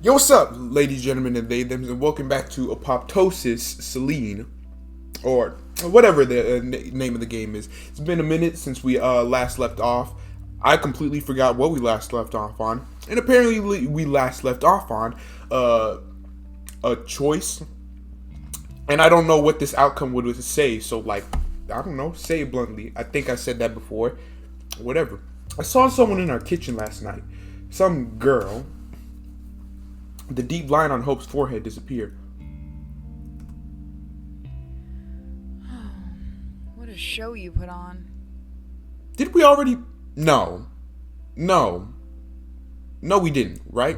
Yo, what's up, ladies, gentlemen, and they, them, and welcome back to Apoptosis, Selene, or whatever the name of the game is. It's been a minute since we last left off. I completely forgot what we last left off on, and apparently we last left off on a choice, and I don't know what this outcome would say. So, like, I don't know, say it bluntly. I think I said that before. Whatever. I saw someone in our kitchen last night. Some girl. The deep line on Hope's forehead disappeared. Oh, what a show you put on. Did we already? No, we didn't, right?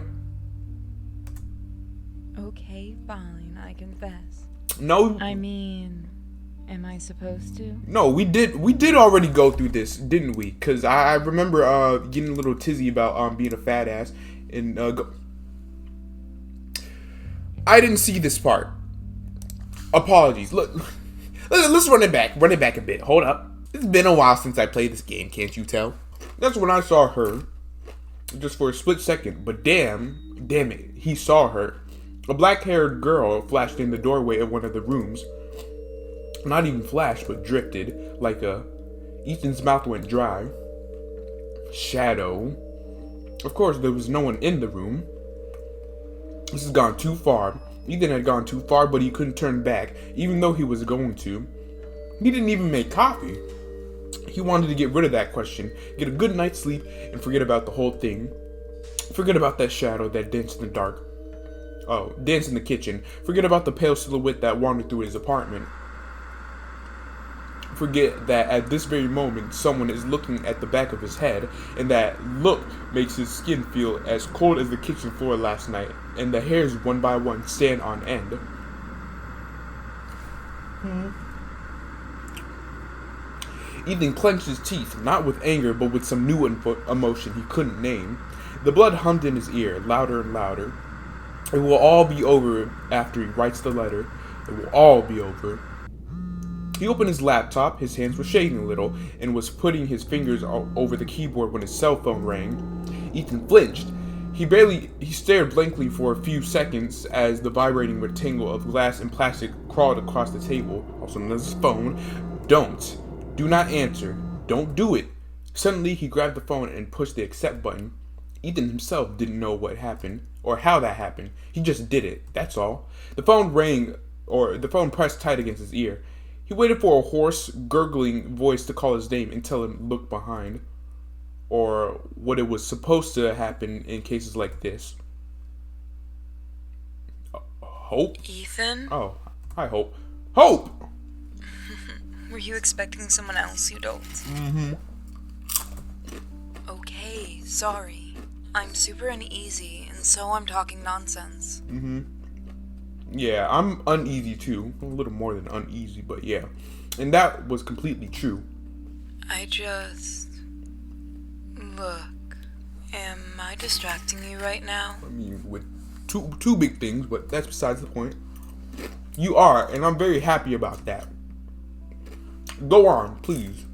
Okay, fine, I confess. No. I mean, am I supposed to? No, we did already go through this, didn't we? Because I remember getting a little tizzy about being a fat ass. And I didn't see this part. Apologies. Look, let's run it back a bit. Hold up. It's been a while since I played this game, can't you tell? That's when I saw her. Just for a split second. But damn it, he saw her. A black-haired girl flashed in the doorway of one of the rooms. Not even flashed, but drifted. Like Ethan's mouth went dry. Shadow. Of course, there was no one in the room. This has gone too far. Ethan had gone too far, but he couldn't turn back, even though he was going to. He didn't even make coffee. He wanted to get rid of that question, get a good night's sleep, and forget about the whole thing. Forget about that shadow that danced in the dark. Oh, danced in the kitchen. Forget about the pale silhouette that wandered through his apartment. Forget that at this very moment someone is looking at the back of his head, and that look makes his skin feel as cold as the kitchen floor last night, and the hairs one by one stand on end. Ethan clenched his teeth, not with anger, but with some new emotion he couldn't name. The blood hummed in his ear, louder and louder. It will all be over after he writes the letter. It will all be over. He opened his laptop, his hands were shaking a little, and was putting his fingers over the keyboard when his cell phone rang. Ethan flinched. He stared blankly for a few seconds as the vibrating rectangle of glass and plastic crawled across the table, also known as his phone. Do not answer. Don't do it. Suddenly, he grabbed the phone and pushed the accept button. Ethan himself didn't know what happened, or how that happened. He just did it, that's all. The phone rang, or the phone pressed tight against his ear. He waited for a hoarse, gurgling voice to call his name and tell him look behind. Or what it was supposed to happen in cases like this. Hope? Ethan? Oh, hi, Hope. Hope! Were you expecting someone else, you dolt? Mm-hmm. Okay, sorry. I'm super uneasy, and so I'm talking nonsense. Mm-hmm. Yeah, I'm uneasy too. A little more than uneasy, but yeah. And that was completely true. Look, am I distracting you right now? I mean, with two big things, but that's besides the point. You are, and I'm very happy about that. Go on, please.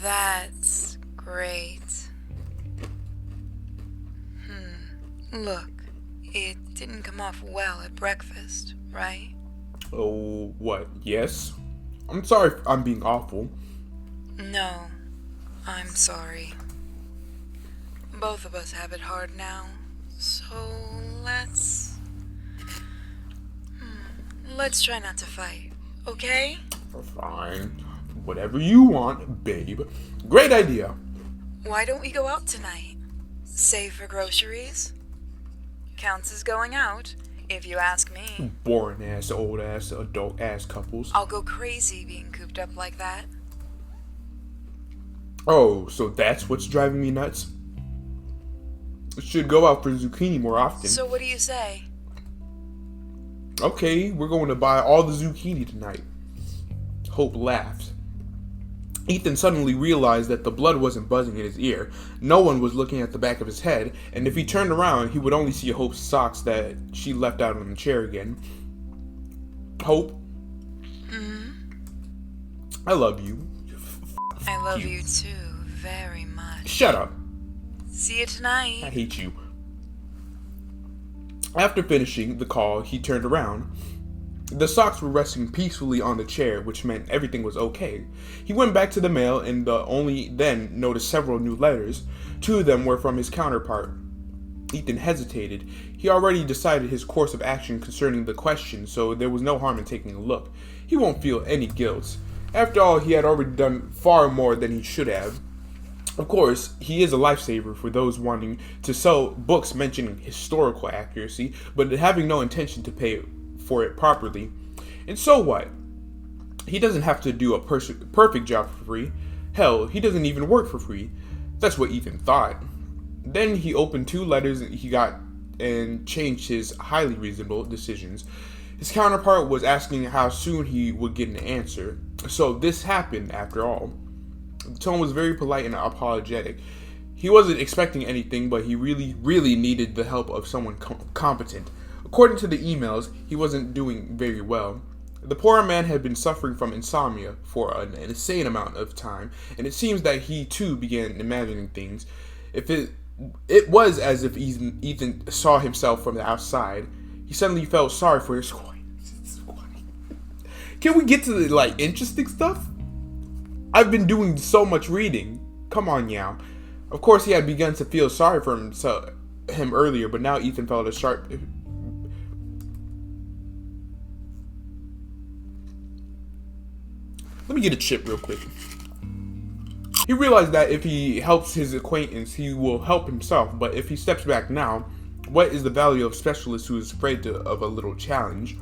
That's great. Look, it didn't come off well at breakfast, right? Oh, what? Yes? I'm sorry if I'm being awful. No, I'm sorry. Both of us have it hard now, so let's try not to fight, okay? Fine. Whatever you want, babe. Great idea. Why don't we go out tonight? Save for groceries? Counts as going out, if you ask me. Boring ass, old ass, adult ass couples. I'll go crazy being cooped up like that. Oh, so that's what's driving me nuts? Should go out for zucchini more often. So what do you say? Okay, we're going to buy all the zucchini tonight. Hope laughed. Ethan suddenly realized that the blood wasn't buzzing in his ear. No one was looking at the back of his head, and if he turned around, he would only see Hope's socks that she left out on the chair again. Hope? I love you. I love you too, very much. Shut up. See you tonight. I hate you. After finishing the call, he turned around. The socks were resting peacefully on the chair, which meant everything was okay. He went back to the mail and only then noticed several new letters. 2 of them were from his counterpart. Ethan hesitated. He already decided his course of action concerning the question, so there was no harm in taking a look. He won't feel any guilt. After all, he had already done far more than he should have. Of course, he is a lifesaver for those wanting to sell books mentioning historical accuracy, but having no intention to pay for it properly. And so what? He doesn't have to do a perfect job for free. Hell, he doesn't even work for free. That's what Ethan thought. Then he opened 2 letters he got and changed his highly reasonable decisions. His counterpart was asking how soon he would get an answer. So this happened after all. The tone was very polite and apologetic. He wasn't expecting anything, but he really needed the help of someone competent. According to the emails, he wasn't doing very well. The poor man had been suffering from insomnia for an insane amount of time, and it seems that he too began imagining things. It was as if Ethan saw himself from the outside. He suddenly felt sorry for his acquaintance. Can we get to the interesting stuff? I've been doing so much reading. Come on now. Of course, he had begun to feel sorry for him earlier, but now Ethan felt a sharp. Let me get a chip real quick. He realized that if he helps his acquaintance, he will help himself, but if he steps back now, what is the value of a specialist who is afraid of a little challenge?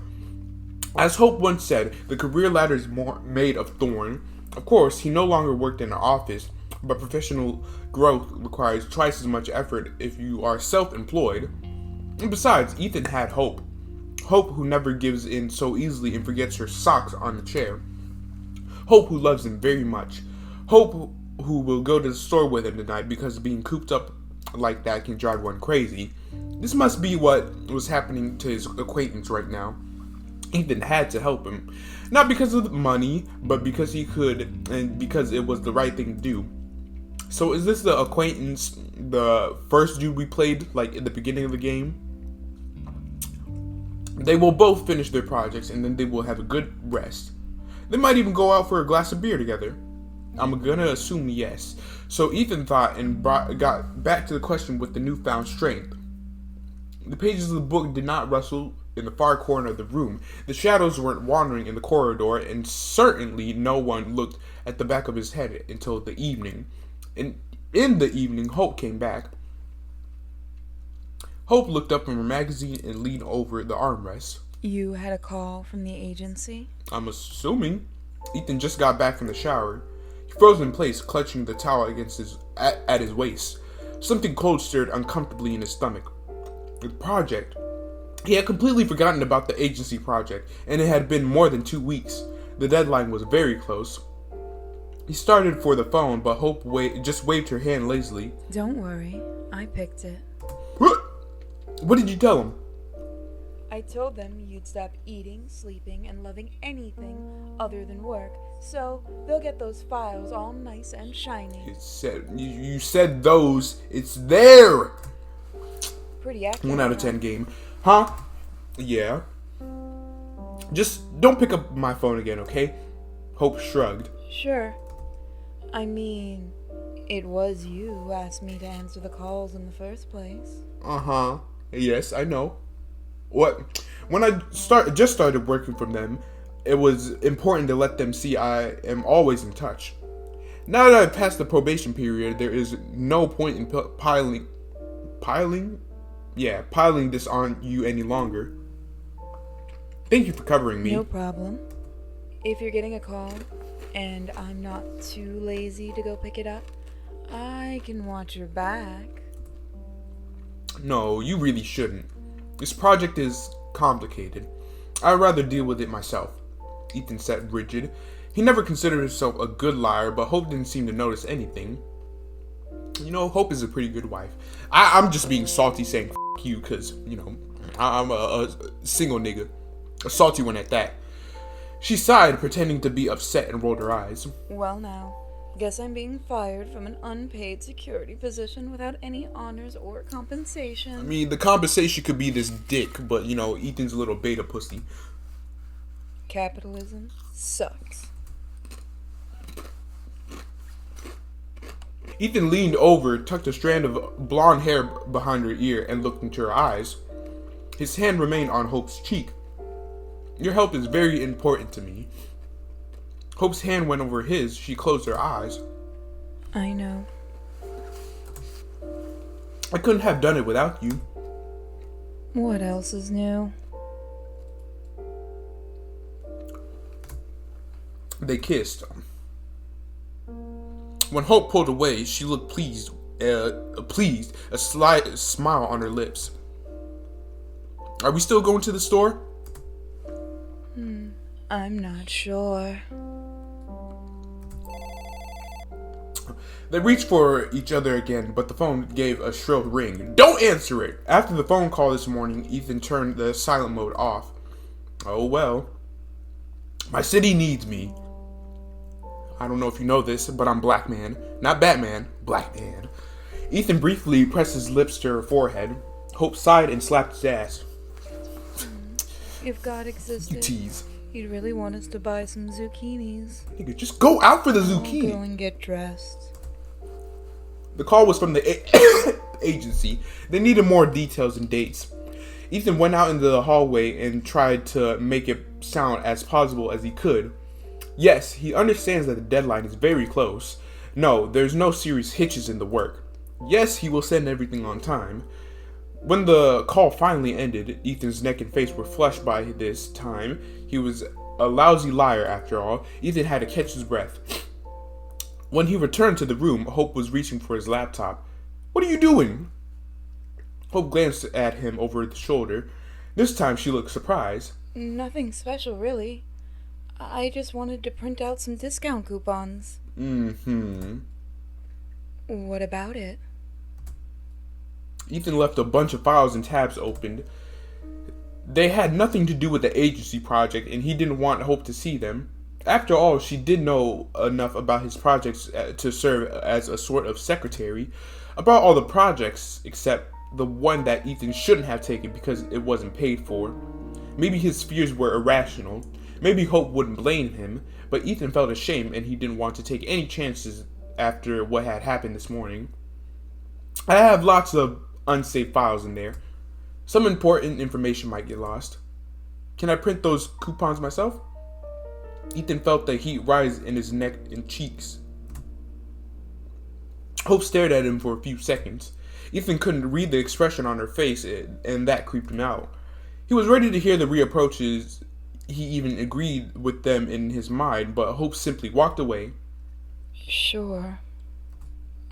As Hope once said, the career ladder is more made of thorn. Of course, he no longer worked in an office, but professional growth requires twice as much effort if you are self-employed. And besides, Ethan had Hope. Hope who never gives in so easily and forgets her socks on the chair. Hope who loves him very much. Hope who will go to the store with him tonight because being cooped up like that can drive one crazy. This must be what was happening to his acquaintance right now. Ethan had to help him. Not because of the money, but because he could and because it was the right thing to do. So is this the acquaintance, the first dude we played in the beginning of the game? They will both finish their projects and then they will have a good rest. They might even go out for a glass of beer together. I'm gonna assume yes. So Ethan thought and got back to the question with the newfound strength. The pages of the book did not rustle in the far corner of the room. The shadows weren't wandering in the corridor, and certainly no one looked at the back of his head until the evening. And in the evening, Hope came back. Hope looked up from her magazine and leaned over the armrest. You had a call from the agency? I'm assuming. Ethan just got back from the shower. He froze in place, clutching the towel against at his waist. Something cold stirred uncomfortably in his stomach. The project. He had completely forgotten about the agency project, and it had been more than 2 weeks. The deadline was very close. He started for the phone, but Hope just waved her hand lazily. Don't worry, I picked it. What did you tell him? I told them you'd stop eating, sleeping, and loving anything other than work, so they'll get those files all nice and shiny. You said those. It's there. Pretty accurate. 1 out of 10 game. Huh? Yeah. Just don't pick up my phone again, okay? Hope shrugged. Sure. I mean, it was you who asked me to answer the calls in the first place. Uh-huh. Yes, I know. When I just started working from them, it was important to let them see I am always in touch. Now that I've passed the probation period, there is no point in piling this on you any longer. Thank you for covering me. No problem. If you're getting a call and I'm not too lazy to go pick it up, I can watch your back. No, you really shouldn't. This project is complicated. I'd rather deal with it myself. Ethan sat rigid. He never considered himself a good liar, but Hope didn't seem to notice anything. You know, Hope is a pretty good wife. I'm just being salty saying F you because, I'm a single nigga. A salty one at that. She sighed, pretending to be upset and rolled her eyes. Well now, Guess I'm being fired from an unpaid security position without any honors or compensation. I mean, the compensation could be this dick, but Ethan's a little beta pussy. Capitalism sucks. Ethan leaned over, tucked a strand of blonde hair behind her ear, and looked into her eyes. His hand remained on Hope's cheek. Your help is very important to me. Hope's hand went over his. She closed her eyes. I know. I couldn't have done it without you. What else is new? They kissed. When Hope pulled away, she looked pleased, a slight smile on her lips. Are we still going to the store? I'm not sure. They reached for each other again, but the phone gave a shrill ring. Don't answer it! After the phone call this morning, Ethan turned the silent mode off. Oh well. My city needs me. I don't know if you know this, but I'm Black Man. Not Batman, Black Man. Ethan briefly pressed his lips to her forehead. Hope sighed and slapped his ass. If God existed, You tease. He'd really want us to buy some zucchinis. Nigga, just go out for the I'll zucchini. go and get dressed. The call was from the agency. They needed more details and dates. Ethan went out into the hallway and tried to make it sound as plausible as he could. Yes, he understands that the deadline is very close. No, there's no serious hitches in the work. Yes, he will send everything on time. When the call finally ended, Ethan's neck and face were flushed by this time. He was a lousy liar after all. Ethan had to catch his breath. When he returned to the room, Hope was reaching for his laptop. What are you doing? Hope glanced at him over the shoulder. This time she looked surprised. Nothing special, really. I just wanted to print out some discount coupons. What about it? Ethan left a bunch of files and tabs opened. They had nothing to do with the agency project, and he didn't want Hope to see them. After all, she did know enough about his projects to serve as a sort of secretary. About all the projects, except the one that Ethan shouldn't have taken because it wasn't paid for. Maybe his fears were irrational. Maybe Hope wouldn't blame him, but Ethan felt ashamed and he didn't want to take any chances after what had happened this morning. I have lots of unsaved files in there. Some important information might get lost. Can I print those coupons myself? Ethan felt the heat rise in his neck and cheeks. Hope stared at him for a few seconds. Ethan couldn't read the expression on her face, and that creeped him out. He was ready to hear the reapproaches. He even agreed with them in his mind, but Hope simply walked away. Sure.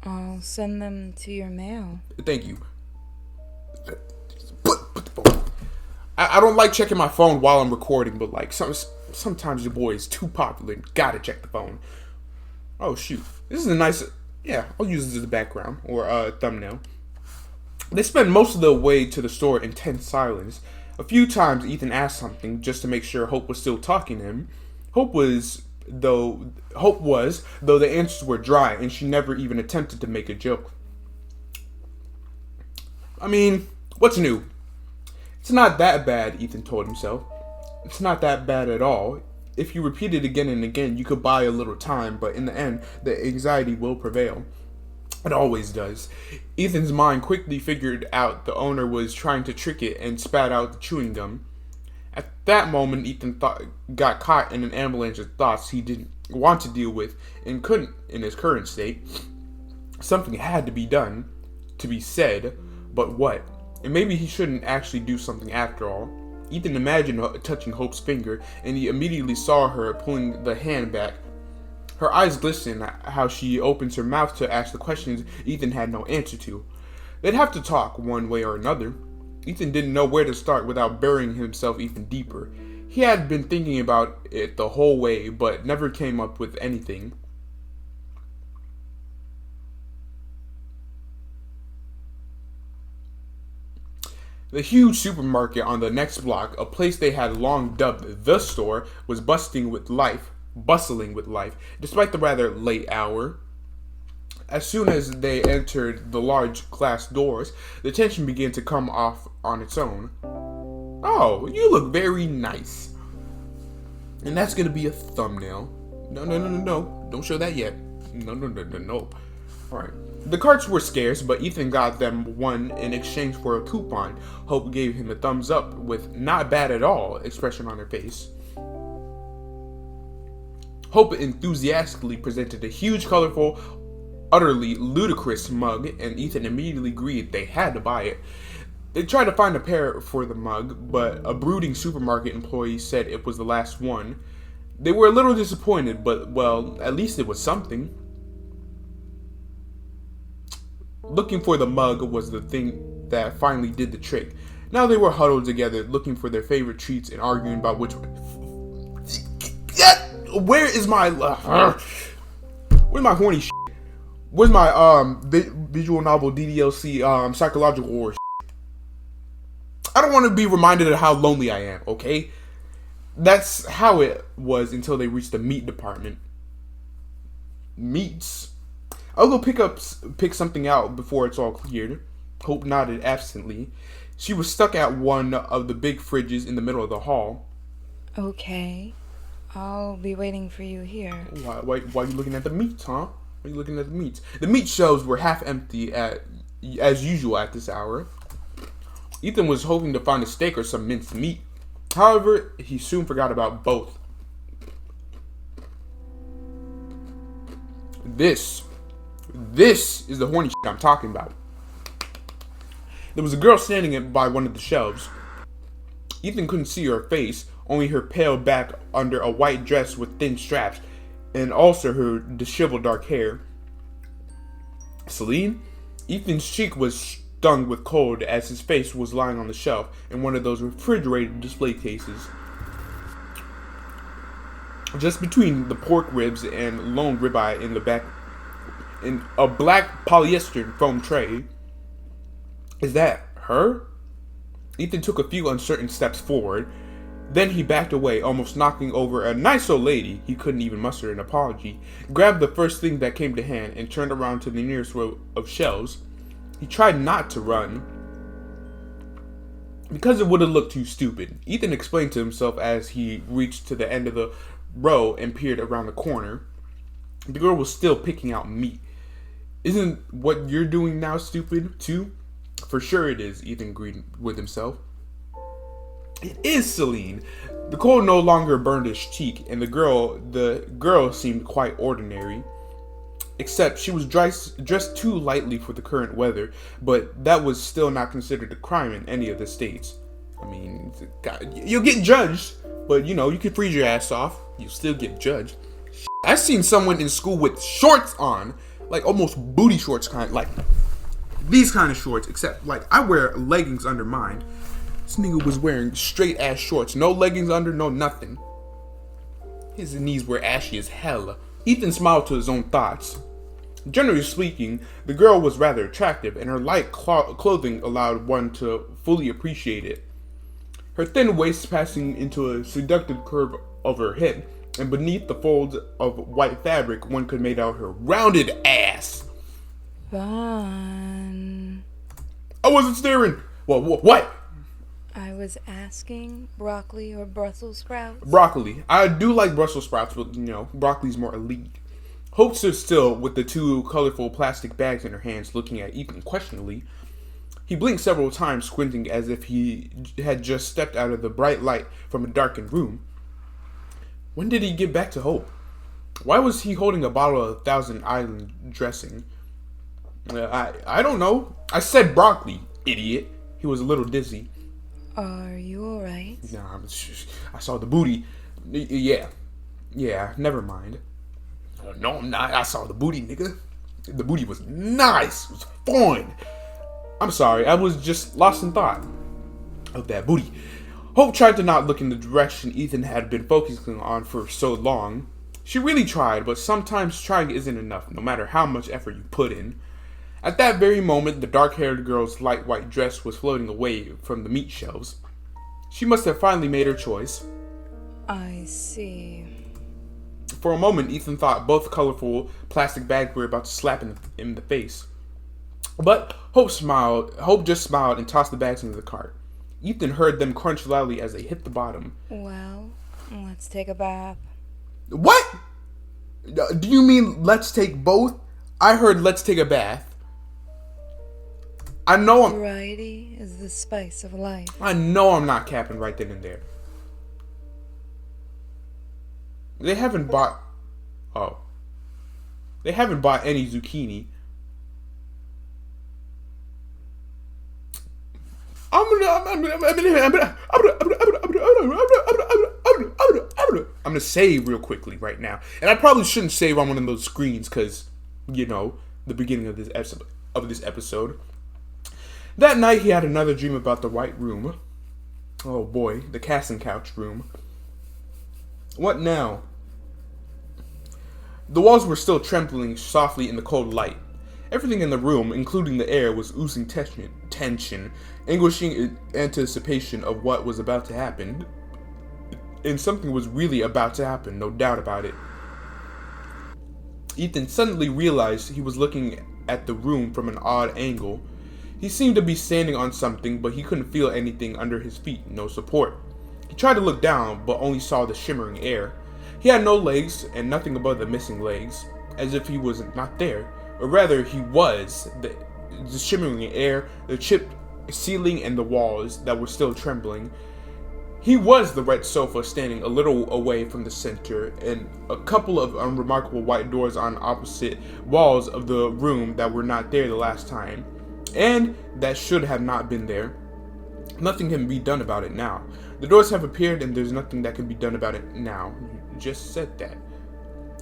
I'll send them to your mail. Thank you. Put the phone. I don't like checking my phone while I'm recording, but sometimes your boy is too popular and gotta check the phone. Oh shoot. This is a nice... Yeah, I'll use this as a background or a thumbnail. They spent most of the way to the store in tense silence. A few times Ethan asked something just to make sure Hope was still talking to him. Hope was, though the answers were dry and she never even attempted to make a joke. I mean, what's new? It's not that bad, Ethan told himself. It's not that bad at all. If you repeat it again and again, you could buy a little time, but in the end, the anxiety will prevail. It always does. Ethan's mind quickly figured out the owner was trying to trick it and spat out the chewing gum. At that moment, Ethan got caught in an avalanche of thoughts he didn't want to deal with and couldn't in his current state. Something had to be done, to be said, but what? And maybe he shouldn't actually do something after all. Ethan imagined touching Hope's finger, and he immediately saw her pulling the hand back. Her eyes glistened how she opens her mouth to ask the questions Ethan had no answer to. They'd have to talk one way or another. Ethan didn't know where to start without burying himself even deeper. He had been thinking about it the whole way, but never came up with anything. The huge supermarket on the next block, a place they had long dubbed the store, was bursting with life. bustling with life, despite the rather late hour. As soon as they entered the large glass doors, the tension began to come off on its own. Oh, you look very nice. And that's going to be a thumbnail. No. Don't show that yet. No. Alright. The carts were scarce, but Ethan got them one in exchange for a coupon. Hope gave him a thumbs up with "not bad at all" expression on her face. Hope enthusiastically presented a huge, colorful, utterly ludicrous mug, and Ethan immediately agreed they had to buy it. They tried to find a pair for the mug, but a brooding supermarket employee said it was the last one. They were a little disappointed, but, well, at least it was something. Looking for the mug was the thing that finally did the trick. Now they were huddled together, looking for their favorite treats and arguing about which... Where is my... where's my horny shit? Where's my visual novel DDLC psychological horror shit? I don't want to be reminded of how lonely I am, okay? That's how it was until they reached the meat department. Meats? I'll go pick something out before it's all cleared. Hope nodded absently. She was stuck at one of the big fridges in the middle of the hall. Okay. I'll be waiting for you here. Why are you looking at the meats, huh? Why are you looking at the meats? The meat shelves were half empty as usual at this hour. Ethan was hoping to find a steak or some minced meat. However, he soon forgot about both. This is the horny shit I'm talking about. There was a girl standing by one of the shelves. Ethan couldn't see her face, only her pale back under a white dress with thin straps, and also her disheveled dark hair. Selene? Ethan's cheek was stung with cold as his face was lying on the shelf in one of those refrigerated display cases. Just between the pork ribs and lone ribeye in the back, in a black polyester foam tray. Is that her? Ethan took a few uncertain steps forward. Then he backed away, almost knocking over a nice old lady. He couldn't even muster an apology. Grabbed the first thing that came to hand and turned around to the nearest row of shelves. He tried not to run, because it would have looked too stupid. Ethan explained to himself as he reached to the end of the row and peered around the corner. The girl was still picking out meat. Isn't what you're doing now stupid, too? For sure it is, Ethan agreed with himself. It is Selene. The cold no longer burned his cheek, and the girl seemed quite ordinary. Except she was dressed too lightly for the current weather, but that was still not considered a crime in any of the states. I mean, you'll get judged, but you can freeze your ass off. You'll still get judged. I've seen someone in school with shorts on, like almost booty shorts like these kind of shorts, except like I wear leggings under mine. This nigga was wearing straight ass shorts, no leggings under, no nothing. His knees were ashy as hell. Ethan smiled to his own thoughts. Generally speaking, the girl was rather attractive, and her light clothing allowed one to fully appreciate it. Her thin waist passing into a seductive curve of her hip, and beneath the folds of white fabric, one could make out her rounded ass. Fun. I wasn't staring. Well, what? I was asking broccoli or Brussels sprouts. Broccoli. I do like Brussels sprouts, but broccoli's more elite. Hope stood still with the two colorful plastic bags in her hands, looking at Ethan questioningly. He blinked several times, squinting as if he had just stepped out of the bright light from a darkened room. When did he get back to Hope? Why was he holding a bottle of Thousand Island dressing? I don't know. I said broccoli, idiot. He was a little dizzy. Are you alright? Nah, I saw the booty. Yeah, never mind. No, I'm not. I saw the booty, nigga. The booty was nice. It was fun. I'm sorry. I was just lost in thought of that booty. Hope tried to not look in the direction Ethan had been focusing on for so long. She really tried, but sometimes trying isn't enough, no matter how much effort you put in. At that very moment, the dark-haired girl's light white dress was floating away from the meat shelves. She must have finally made her choice. I see. For a moment, Ethan thought both colorful plastic bags were about to slap him in the face. But Hope just smiled and tossed the bags into the cart. Ethan heard them crunch loudly as they hit the bottom. Well, let's take a bath. What? Do you mean let's take both? I heard let's take a bath. I know Variety is the spice of life. I know I'm not capping right then and there. They haven't bought any zucchini. I'm gonna save real quickly right now, and I probably shouldn't save on one of those screens because, the beginning of this episode. That night, he had another dream about the white room. Oh boy, the casting couch room. What now? The walls were still trembling softly in the cold light. Everything in the room, including the air, was oozing tension, anguishing anticipation of what was about to happen. And something was really about to happen, no doubt about it. Ethan suddenly realized he was looking at the room from an odd angle. He seemed to be standing on something, but he couldn't feel anything under his feet, no support. He tried to look down, but only saw the shimmering air. He had no legs, and nothing above the missing legs, as if he was not there. Or rather, he was. The shimmering air, the chipped ceiling, and the walls that were still trembling. He was the red sofa standing a little away from the center, and a couple of unremarkable white doors on opposite walls of the room that were not there the last time, and that should have not been there. Nothing can be done about it now. The doors have appeared, and there's nothing that can be done about it now. You just said that.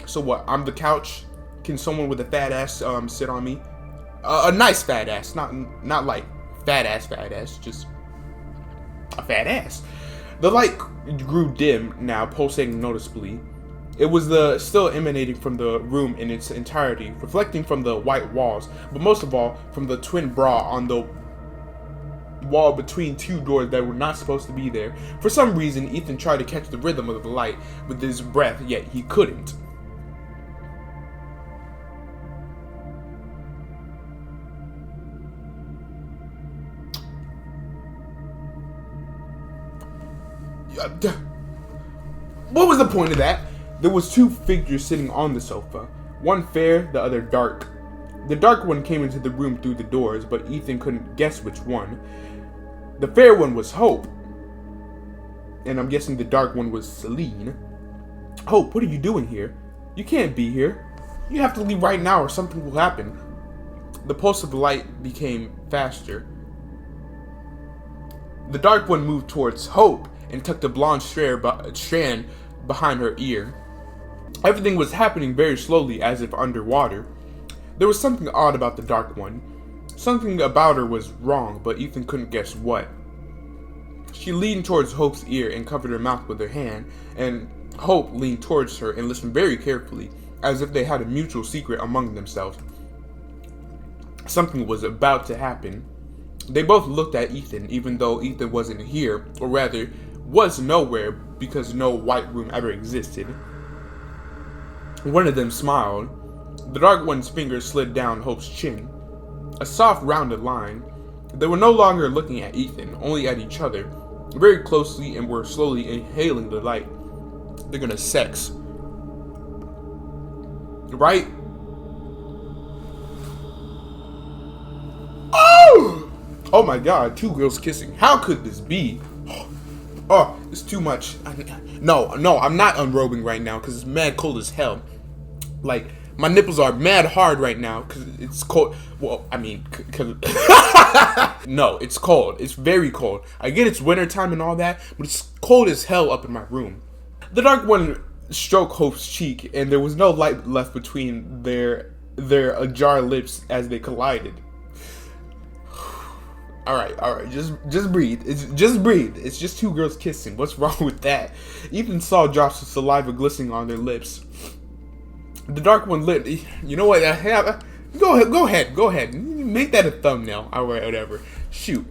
So what? I'm the couch? Can someone with a fat ass sit on me? A nice fat ass, not like fat ass, just a fat ass. The light grew dim now, pulsating noticeably. It was still emanating from the room in its entirety, reflecting from the white walls, but most of all from the twin bra on the wall between two doors that were not supposed to be there. For some reason, Ethan tried to catch the rhythm of the light with his breath, yet he couldn't. What was the point of that? There was two figures sitting on the sofa, one fair, the other dark. The dark one came into the room through the doors, but Ethan couldn't guess which one. The fair one was Hope, and I'm guessing the dark one was Selene. Hope, what are you doing here? You can't be here. You have to leave right now or something will happen. The pulse of the light became faster. The dark one moved towards Hope and tucked a blonde strand behind her ear. Everything was happening very slowly, as if underwater. There was something odd about the dark one. Something about her was wrong, but Ethan couldn't guess what. She leaned towards Hope's ear and covered her mouth with her hand, and Hope leaned towards her and listened very carefully, as if they had a mutual secret among themselves. Something was about to happen. They both looked at Ethan, even though Ethan wasn't here, or rather, was nowhere, because no white room ever existed. One of them smiled. The dark one's fingers slid down Hope's chin. A soft, rounded line. They were no longer looking at Ethan, only at each other, very closely, and were slowly inhaling the light. They're gonna sex. Right? Oh! Oh my god, two girls kissing. How could this be? Oh, it's too much. No, I'm not unrobing right now because it's mad cold as hell. Like, my nipples are mad hard right now because it's cold. Well, I mean, because... No, it's cold. It's very cold. I get it's wintertime and all that, but it's cold as hell up in my room. The dark one stroked Hope's cheek, and there was no light left between their ajar lips as they collided. All right, just breathe. Just breathe. It's just two girls kissing. What's wrong with that? Ethan saw drops of saliva glistening on their lips. The dark one lit. You know what? Go ahead. Make that a thumbnail or whatever. Shoot.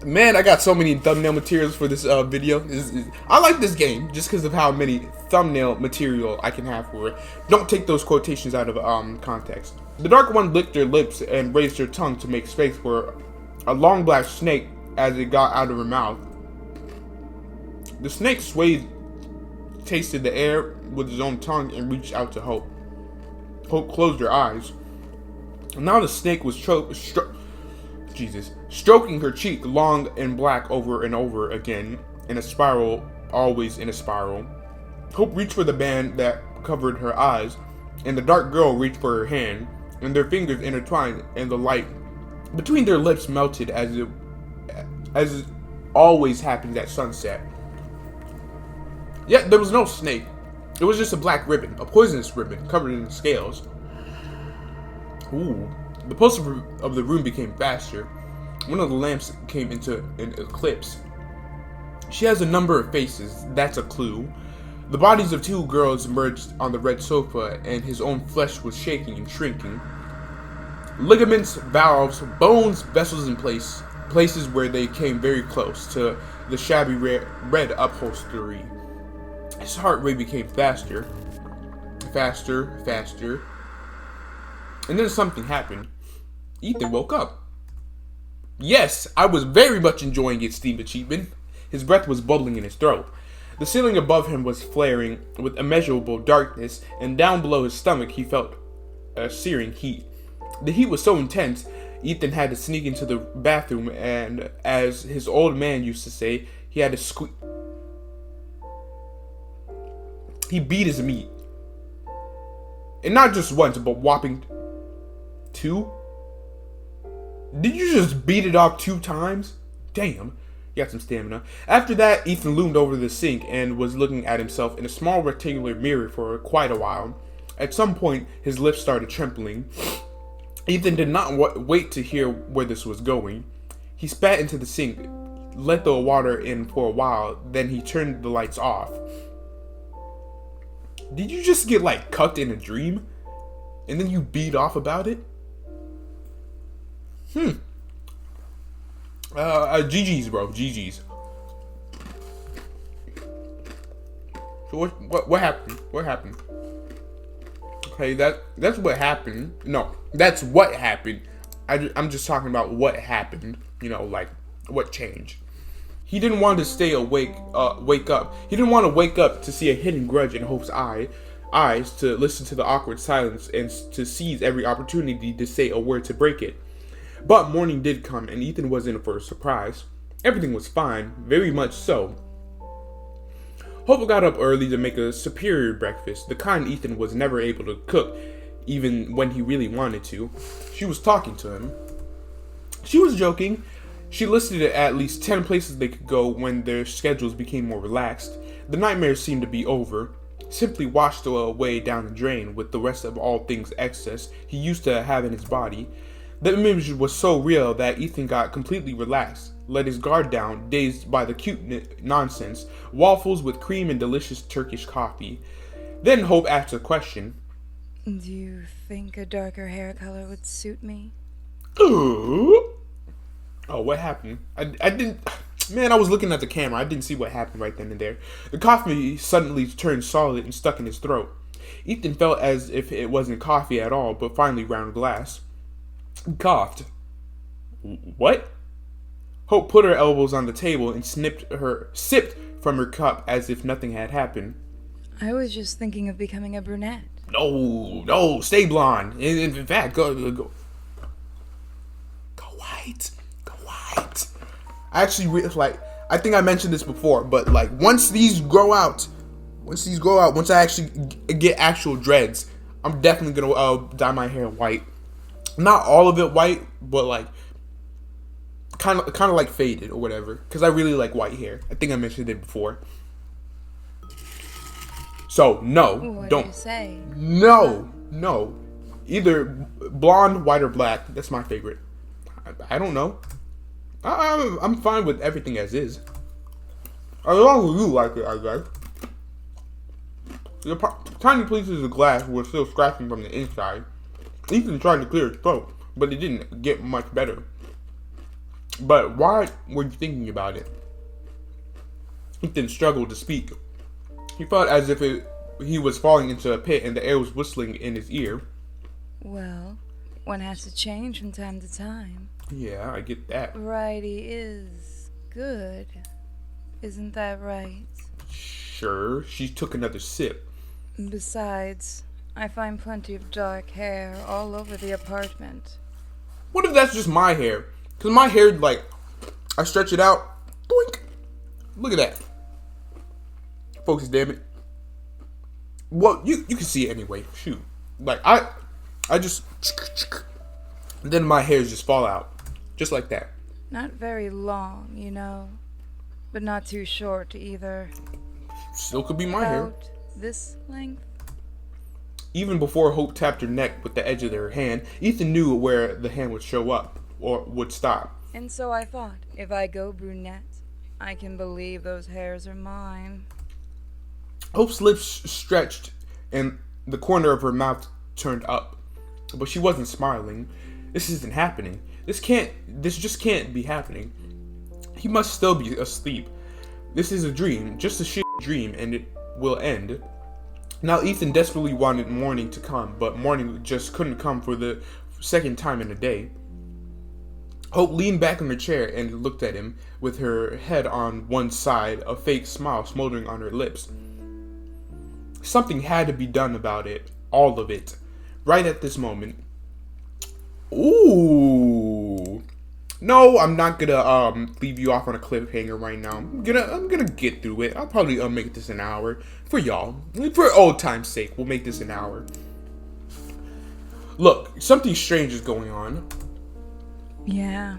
Man, I got so many thumbnail materials for this video. I like this game just because of how many thumbnail material I can have for it. Don't take those quotations out of context. The dark one licked her lips and raised her tongue to make space for a long black snake as it got out of her mouth. The snake swayed, tasted the air with his own tongue, and reached out to Hope. Hope closed her eyes. Now the snake was stroking her cheek long and black over and over again, in a spiral, always in a spiral. Hope reached for the band that covered her eyes, and the dark girl reached for her hand, and their fingers intertwined, and the light between their lips melted as it always happens at sunset. Yet there was no snake. It was just a black ribbon, a poisonous ribbon covered in scales. Ooh. The pulse of the room became faster. One of the lamps came into an eclipse. She has a number of faces, that's a clue. The bodies of two girls emerged on the red sofa, and his own flesh was shaking and shrinking. Ligaments, valves, bones, vessels in places where they came very close to the shabby red upholstery. His heart rate became faster. And then something happened. Ethan woke up. Yes, I was very much enjoying it, Steve Achievement. His breath was bubbling in his throat. The ceiling above him was flaring with immeasurable darkness, and down below his stomach he felt a searing heat. The heat was so intense, Ethan had to sneak into the bathroom, and as his old man used to say, he had to he beat his meat. And not just once, but whopping 2? Did you just beat it off 2 times? Damn, you got some stamina. After that, Ethan loomed over the sink and was looking at himself in a small rectangular mirror for quite a while. At some point, his lips started trembling. Ethan did not wait to hear where this was going. He spat into the sink, let the water in for a while, then he turned the lights off. Did you just get like cucked in a dream? And then you beat off about it? GG's, bro. GG's. So what happened? What happened? Okay, that's what happened. No, that's what happened. I'm just talking about what happened. You know, like what changed. He didn't want to wake up. He didn't want to wake up to see a hidden grudge in Hope's eyes, to listen to the awkward silence, and to seize every opportunity to say a word to break it. But morning did come, and Ethan was in for a surprise. Everything was fine, very much so. Hope got up early to make a superior breakfast, the kind Ethan was never able to cook, even when he really wanted to. She was talking to him. She was joking. She listed at least 10 places they could go when their schedules became more relaxed. The nightmares seemed to be over, simply washed away down the drain with the rest of all things excess he used to have in his body. The image was so real that Ethan got completely relaxed, let his guard down, dazed by the cute nonsense, waffles with cream and delicious Turkish coffee. Then Hope asked a question. Do you think a darker hair color would suit me? Oh, what happened? I didn't... Man, I was looking at the camera. I didn't see what happened right then and there. The coffee suddenly turned solid and stuck in his throat. Ethan felt as if it wasn't coffee at all, but finally round glass. He coughed. What? Hope put her elbows on the table and sipped from her cup as if nothing had happened. I was just thinking of becoming a brunette. No, stay blonde. In fact, go white. I actually I think I mentioned this before, but like once these grow out, once I actually get actual dreads, I'm definitely gonna dye my hair white. Not all of it white, but like kind of like faded or whatever, because I really like white hair. I think I mentioned it before. So no, what don't. Do you say? No. Either blonde, white, or black. That's my favorite. I don't know. I'm fine with everything as is. As long as you like it, I guess. The tiny pieces of glass were still scratching from the inside. Ethan tried to clear his throat, but it didn't get much better. But why were you thinking about it? Ethan struggled to speak. He felt as if he was falling into a pit and the air was whistling in his ear. Well, one has to change from time to time. Yeah, I get that. Variety is good. Isn't that right? Sure. She took another sip. Besides, I find plenty of dark hair all over the apartment. What if that's just my hair? Because my hair, like, I stretch it out. Boink. Look at that. Focus, damn it. Well, you can see it anyway. Shoot. Like, I just... Then my hairs just fall out. Just like that. Not very long, you know. But not too short either. Still could be my hair. About this length? Even before Hope tapped her neck with the edge of her hand, Ethan knew where the hand would show up, or would stop. And so I thought, if I go brunette, I can believe those hairs are mine. Hope's lips stretched, and the corner of her mouth turned up. But she wasn't smiling. This isn't happening. This just can't be happening. He must still be asleep. This is a dream, just a shit dream, and it will end. Now Ethan desperately wanted morning to come, but morning just couldn't come for the second time in a day. Hope leaned back in her chair and looked at him with her head on one side, a fake smile smoldering on her lips. Something had to be done about it, all of it, right at this moment. Ooh. No, I'm not gonna leave you off on a cliffhanger right now. I'm gonna get through it. I'll probably make this an hour for y'all. For old time's sake, we'll make this an hour. Look, something strange is going on. Yeah,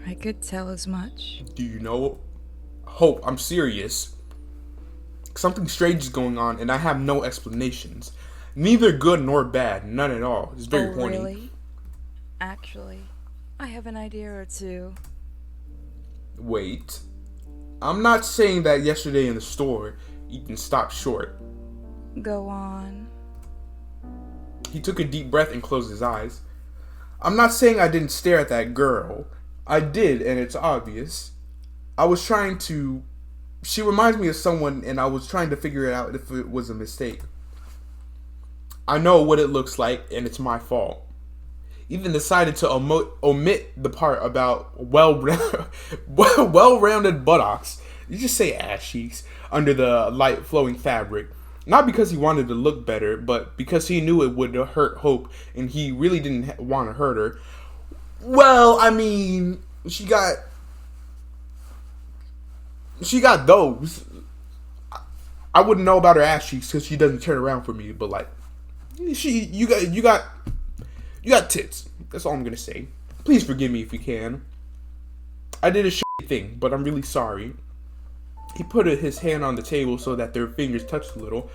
I could tell as much. Do you know? Hope, I'm serious. Something strange is going on, and I have no explanations. Neither good nor bad, none at all. It's very horny. Really? Actually, I have an idea or two. Wait. I'm not saying that yesterday in the store, Ethan stopped short. Go on. He took a deep breath and closed his eyes. I'm not saying I didn't stare at that girl. I did, and it's obvious. I was trying to... She reminds me of someone, and I was trying to figure it out if it was a mistake. I know what it looks like, and it's my fault. Ethan decided to omit the part about well-rounded buttocks. You just say ass cheeks under the light flowing fabric. Not because he wanted to look better, but because he knew it would hurt Hope, and he really didn't want to hurt her. Well, I mean, she got those. I wouldn't know about her ass cheeks because she doesn't turn around for me, but like, you got tits. That's all I'm gonna say. Please forgive me if you can. I did a shitty thing, but I'm really sorry. He put his hand on the table so that their fingers touched a little.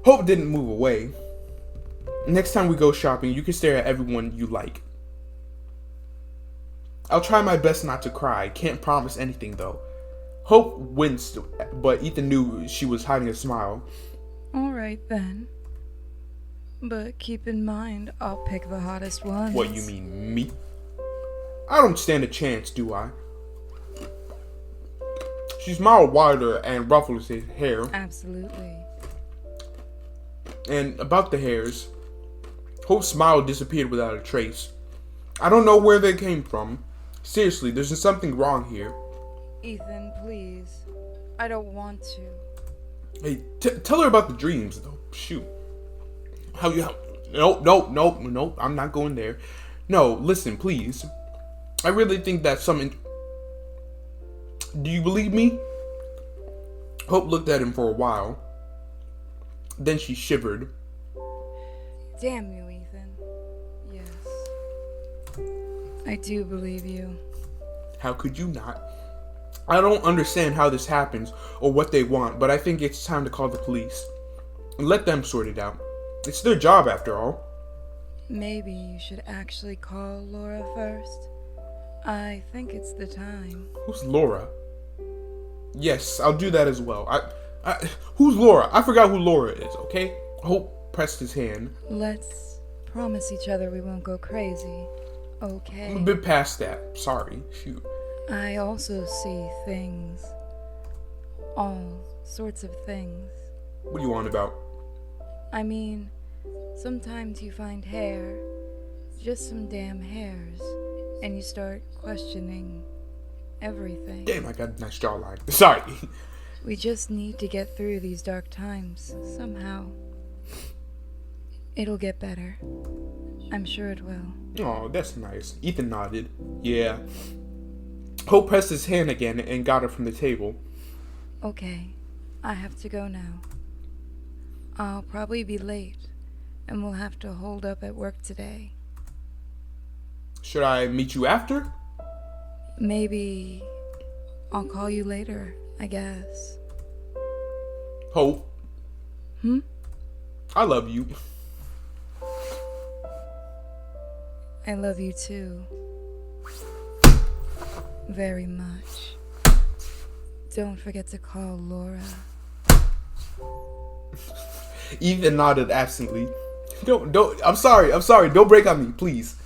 Hope didn't move away. Next time we go shopping, you can stare at everyone you like. I'll try my best not to cry. Can't promise anything though. Hope winced, but Ethan knew she was hiding a smile. Alright then. But keep in mind, I'll pick the hottest ones. What, you mean me? I don't stand a chance, do I? She smiled wider and ruffled his hair. Absolutely. And about the hairs, Hope's smile disappeared without a trace. I don't know where they came from. Seriously, there's something wrong here. Ethan, please. I don't want to. Hey, tell her about the dreams, though. Shoot. Nope, I'm not going there. No, listen, please. I really think that's something... Do you believe me? Hope looked at him for a while. Then she shivered. Damn you, Ethan. Yes. I do believe you. How could you not? I don't understand how this happens or what they want, but I think it's time to call the police. And let them sort it out. It's their job after all. Maybe you should actually call Laura first. I think it's the time. Who's Laura? Yes, I'll do that as well. Who's Laura? I forgot who Laura is, okay? Hope pressed his hand. Let's promise each other we won't go crazy, Okay. I'm a bit past that. Sorry. Shoot. I also see things. All sorts of things. What do you want about? I mean, sometimes you find hair, just some damn hairs, and you start questioning everything. Damn, I got a nice jawline. Sorry. We just need to get through these dark times, somehow. It'll get better. I'm sure it will. Oh, that's nice. Ethan nodded. Yeah. Hope pressed his hand again and got up from the table. Okay, I have to go now. I'll probably be late, and we'll have to hold up at work today. Should I meet you after? Maybe I'll call you later, I guess. Hope. I love you. I love you too. Very much. Don't forget to call Laura. Ethan nodded absently. Don't. I'm sorry. Don't break on me, please.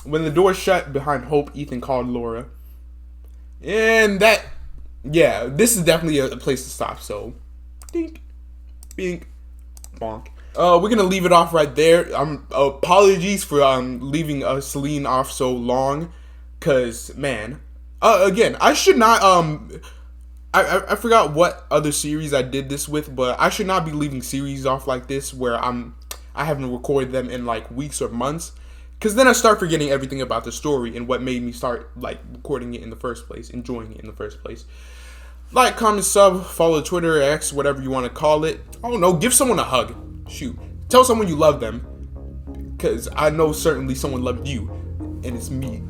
When the door shut behind Hope, Ethan called Laura. And that, yeah, this is definitely a place to stop. So, dink, bink, bonk. We're gonna leave it off right there. Apologies for leaving Selene off so long, cause man, again, I should not I forgot what other series I did this with, but I should not be leaving series off like this where I haven't recorded them in like weeks or months, because then I start forgetting everything about the story and what made me start like recording it in the first place, enjoying it in the first place. Like, comment, sub, follow Twitter, X, whatever you want to call it. I don't know, give someone a hug. Shoot, tell someone you love them, because I know certainly someone loved you, and it's me.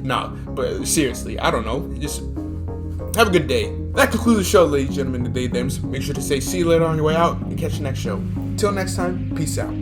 Nah, but seriously, I don't know, just have a good day. That concludes the show, ladies and gentlemen, today, thems. Make sure to say see you later on your way out, and catch you next show. Till next time, peace out.